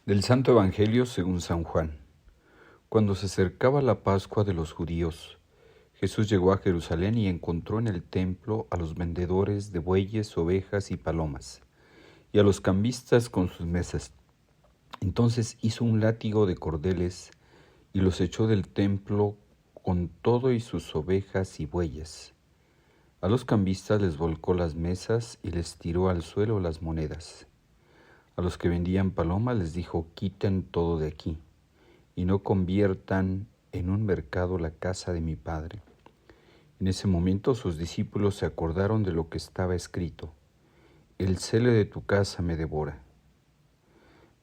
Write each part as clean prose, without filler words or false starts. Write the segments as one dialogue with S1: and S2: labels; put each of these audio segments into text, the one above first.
S1: Del Santo Evangelio según San Juan. Cuando se acercaba la Pascua de los judíos, Jesús llegó a Jerusalén y encontró en el templo a los vendedores de bueyes, ovejas y palomas, y a los cambistas con sus mesas. Entonces hizo un látigo de cordeles y los echó del templo con todo y sus ovejas y bueyes. A los cambistas les volcó las mesas y les tiró al suelo las monedas. A los que vendían palomas les dijo: quiten todo de aquí, y no conviertan en un mercado la casa de mi Padre. En ese momento sus discípulos se acordaron de lo que estaba escrito: el celo de tu casa me devora.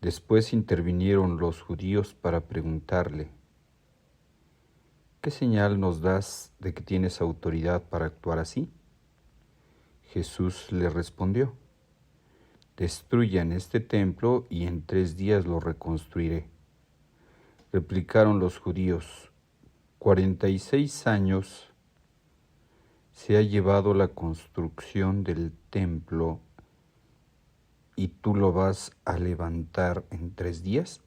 S1: Después intervinieron los judíos para preguntarle: ¿qué señal nos das de que tienes autoridad para actuar así? Jesús les respondió: destruyan este templo y en 3 días lo reconstruiré. Replicaron los judíos: 46 años se ha llevado la construcción del templo y tú lo vas a levantar en 3 días.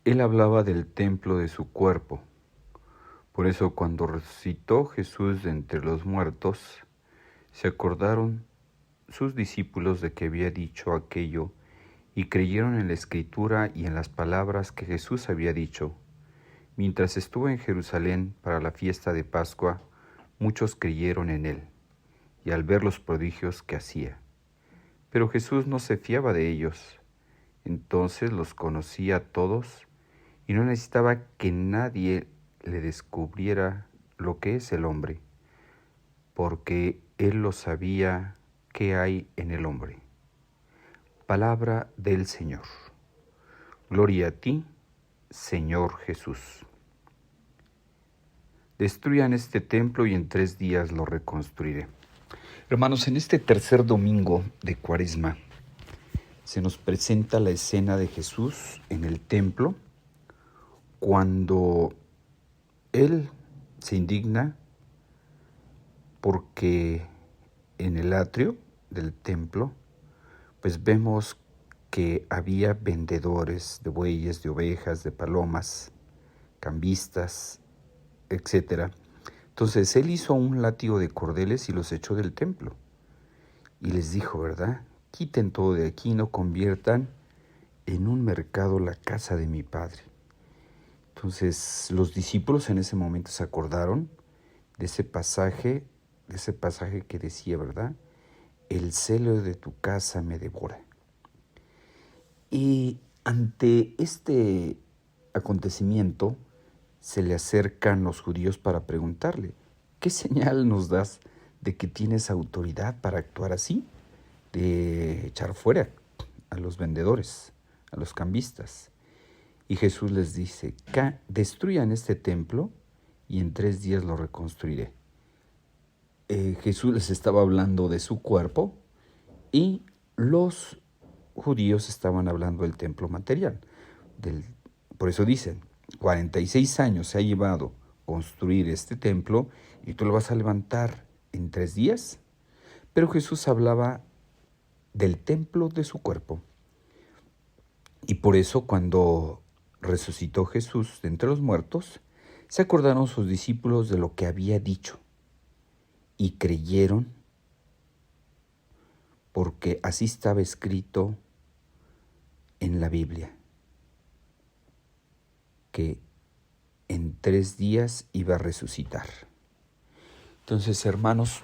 S1: Él hablaba del templo de su cuerpo. Por eso cuando resucitó Jesús de entre los muertos, se acordaron sus discípulos de que había dicho aquello y creyeron en la Escritura y en las palabras que Jesús había dicho. Mientras estuvo en Jerusalén para la fiesta de Pascua, muchos creyeron en él, y al ver los prodigios que hacía. Pero Jesús no se fiaba de ellos. Entonces los conocía a todos y no necesitaba que nadie le descubriera lo que es el hombre, porque él lo sabía qué hay en el hombre. Palabra del Señor. Gloria a ti, Señor Jesús. Destruyan este templo y en 3 días lo reconstruiré. Hermanos, en este tercer domingo de Cuaresma se nos presenta la escena de Jesús en el templo cuando Él se indigna porque en el atrio del templo pues vemos que había vendedores de bueyes, de ovejas, de palomas, cambistas, etc. Entonces Él hizo un látigo de cordeles y los echó del templo. Y les dijo, ¿verdad? Quiten todo de aquí, no conviertan en un mercado la casa de mi Padre. Entonces los discípulos en ese momento se acordaron de ese pasaje que decía, ¿verdad? El celo de tu casa me devora. Y ante este acontecimiento se le acercan los judíos para preguntarle: ¿qué señal nos das de que tienes autoridad para actuar así? De echar fuera a los vendedores, a los cambistas. Y Jesús les dice: destruyan este templo y en 3 días lo reconstruiré. Jesús les estaba hablando de su cuerpo y los judíos estaban hablando del templo material. Por eso dicen, 46 años se ha llevado construir este templo y tú lo vas a levantar en 3 días. Pero Jesús hablaba del templo de su cuerpo. Y por eso cuando resucitó Jesús de entre los muertos, se acordaron sus discípulos de lo que había dicho y creyeron, porque así estaba escrito en la Biblia, que en 3 días iba a resucitar. Entonces, hermanos,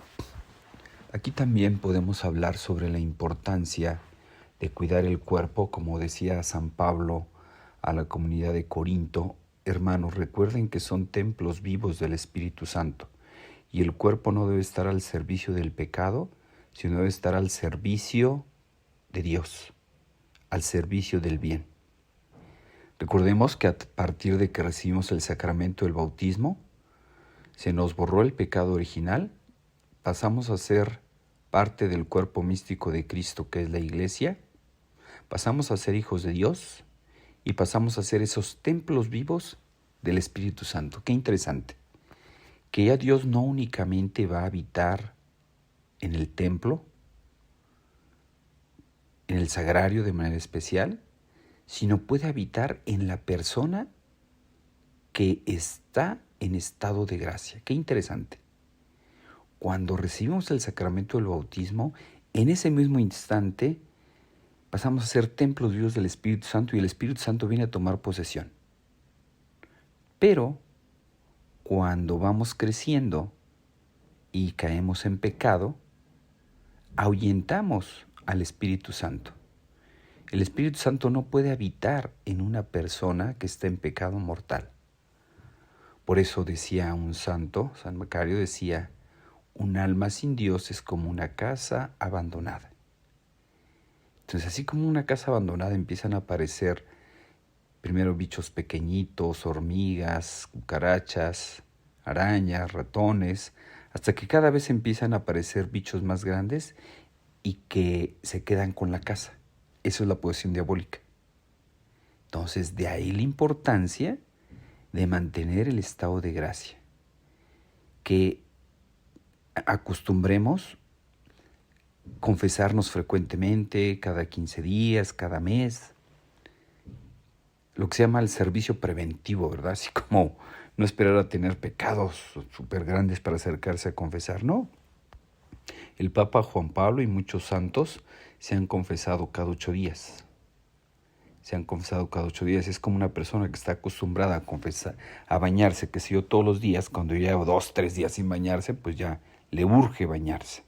S1: aquí también podemos hablar sobre la importancia de cuidar el cuerpo, como decía San Pablo a la comunidad de Corinto. Hermanos, recuerden que son templos vivos del Espíritu Santo y el cuerpo no debe estar al servicio del pecado, sino debe estar al servicio de Dios, al servicio del bien. Recordemos que a partir de que recibimos el sacramento del bautismo, se nos borró el pecado original, pasamos a ser parte del cuerpo místico de Cristo, que es la Iglesia, pasamos a ser hijos de Dios y pasamos a ser esos templos vivos del Espíritu Santo. Qué interesante, que ya Dios no únicamente va a habitar en el templo, en el sagrario de manera especial, sino puede habitar en la persona que está en estado de gracia. Qué interesante. Cuando recibimos el sacramento del bautismo, en ese mismo instante pasamos a ser templos vivos del Espíritu Santo y el Espíritu Santo viene a tomar posesión. Pero cuando vamos creciendo y caemos en pecado, ahuyentamos al Espíritu Santo. El Espíritu Santo no puede habitar en una persona que está en pecado mortal. Por eso decía un santo, San Macario decía, un alma sin Dios es como una casa abandonada. Entonces, así como una casa abandonada empiezan a aparecer primero bichos pequeñitos, hormigas, cucarachas, arañas, ratones, hasta que cada vez empiezan a aparecer bichos más grandes y que se quedan con la casa. Eso es la posesión diabólica. Entonces, de ahí la importancia de mantener el estado de gracia. Que acostumbremos confesarnos frecuentemente, cada 15 días, cada mes. Lo que se llama el servicio preventivo, ¿verdad? Así como no esperar a tener pecados súper grandes para acercarse a confesar, no. El Papa Juan Pablo y muchos santos se han confesado cada 8 días. Es como una persona que está acostumbrada a confesar, a bañarse, que si yo todos los días, cuando lleva 2, 3 días sin bañarse, pues ya le urge bañarse.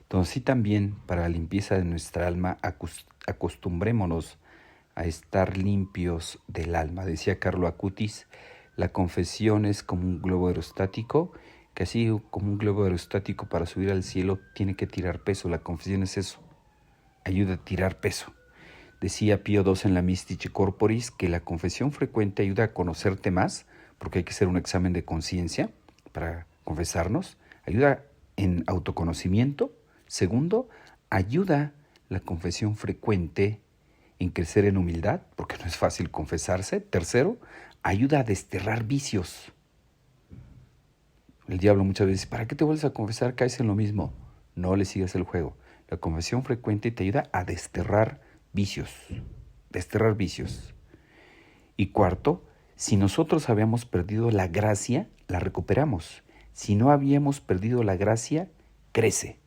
S1: Entonces sí, también para la limpieza de nuestra alma acostumbrémonos a estar limpios del alma. Decía Carlo Acutis, la confesión es como un globo aerostático, que así como un globo aerostático para subir al cielo tiene que tirar peso. La confesión es eso, ayuda a tirar peso. Decía Pío II en la Mystici Corporis que la confesión frecuente ayuda a conocerte más, porque hay que hacer un examen de conciencia para confesarnos, ayuda en autoconocimiento. Segundo, ayuda la confesión frecuente en crecer en humildad, porque no es fácil confesarse. Tercero, ayuda a desterrar vicios. El diablo muchas veces dice, ¿para qué te vuelves a confesar? Caes en lo mismo. No le sigas el juego. La confesión frecuente te ayuda a desterrar vicios. Y cuarto, si nosotros habíamos perdido la gracia, la recuperamos. Si no habíamos perdido la gracia, crece.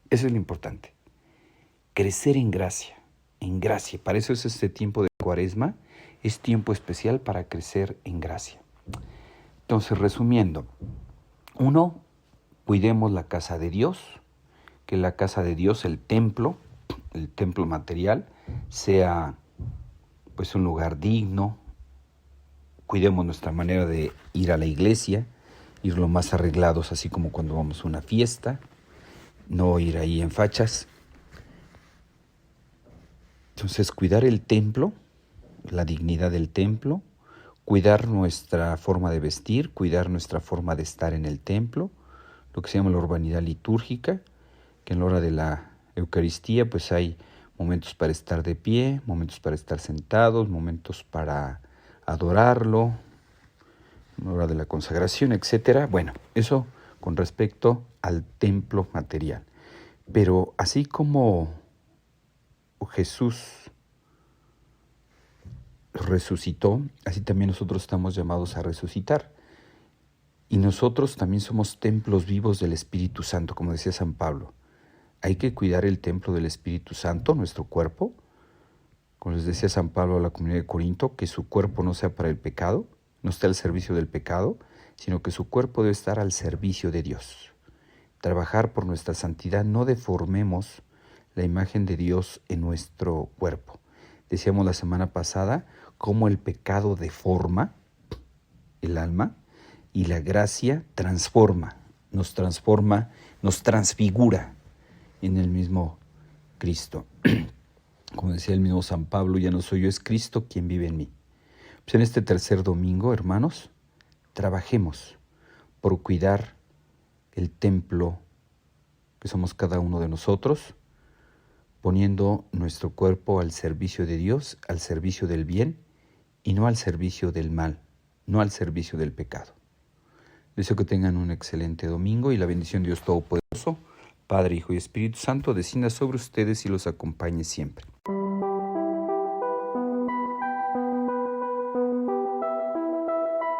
S1: Eso es lo importante. Crecer en gracia. Para eso es este tiempo de Cuaresma. Es tiempo especial para crecer en gracia. Entonces, resumiendo. 1, cuidemos la casa de Dios. Que la casa de Dios, el templo material, sea pues un lugar digno. Cuidemos nuestra manera de ir a la iglesia, ir lo más arreglados, así como cuando vamos a una fiesta, no ir ahí en fachas. Entonces, cuidar el templo, la dignidad del templo, cuidar nuestra forma de vestir, cuidar nuestra forma de estar en el templo, lo que se llama la urbanidad litúrgica, que en la hora de la Eucaristía pues hay momentos para estar de pie, momentos para estar sentados, momentos para adorarlo, la hora de la consagración, etc. Bueno, eso con respecto al templo material. Pero así como Jesús resucitó, así también nosotros estamos llamados a resucitar. Y nosotros también somos templos vivos del Espíritu Santo, como decía San Pablo. Hay que cuidar el templo del Espíritu Santo, nuestro cuerpo. Como les decía San Pablo a la comunidad de Corinto, que su cuerpo no sea para el pecado, no esté al servicio del pecado, sino que su cuerpo debe estar al servicio de Dios. Trabajar por nuestra santidad, no deformemos la imagen de Dios en nuestro cuerpo. Decíamos la semana pasada cómo el pecado deforma el alma y la gracia transforma, nos transfigura en el mismo Cristo. Como decía el mismo San Pablo, ya no soy yo, es Cristo quien vive en mí. Pues en este tercer domingo, hermanos, trabajemos por cuidar el templo que somos cada uno de nosotros, poniendo nuestro cuerpo al servicio de Dios, al servicio del bien y no al servicio del mal, no al servicio del pecado. Deseo que tengan un excelente domingo y la bendición de Dios Todopoderoso, Padre, Hijo y Espíritu Santo, descienda sobre ustedes y los acompañe siempre.